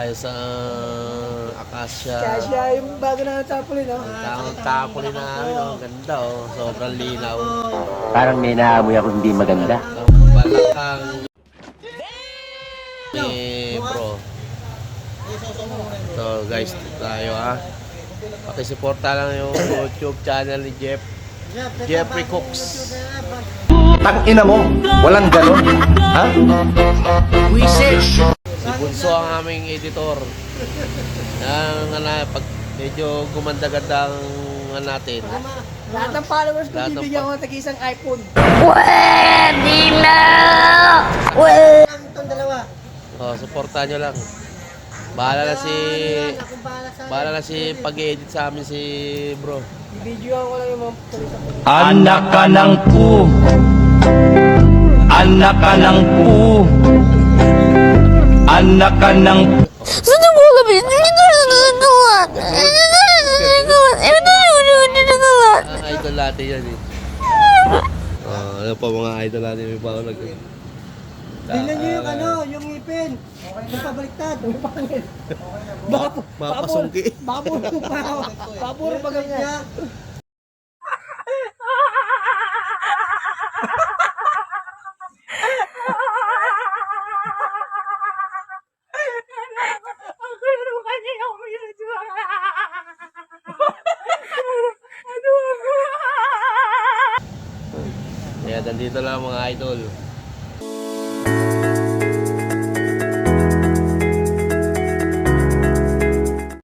tayo sa Acacia. Acacia, yung bago na tapulin, no? Ang tapulin namin, oh. Ganda, oh. Sobrang linaw. Parang may naamoy ako hindi maganda. Ang balakang ni bro. So guys, tayo pakisuporta lang yung YouTube channel ni Jeffrey Cooks. Tang ina mo, walang ganon. Ha? Si Bunso ang aming editor. Pag medyo gumanda-ganda ang natin. Lahat ng followers ko, Lahat ng bibigyan ko ng tag-isang iPhone. Pwede na! Itong dalawa. Suportahan nyo lang. Bahala na si pag-edit sa amin si bro. Bibidyoan ko lang yung mga pulis ako. Anak ka ng pu. Anak ka ng pu. Anak ka ng Saan mo labis? Ito na nagagawa. Idol natin yan eh. Ano pa mga idol natin may paulag eh. Tingnan nyo yung yung ngipin. Yung pabaliktad. Yung pangit. Mapasungki. Baka puro pagagya. Kaya nandito lang mga idol.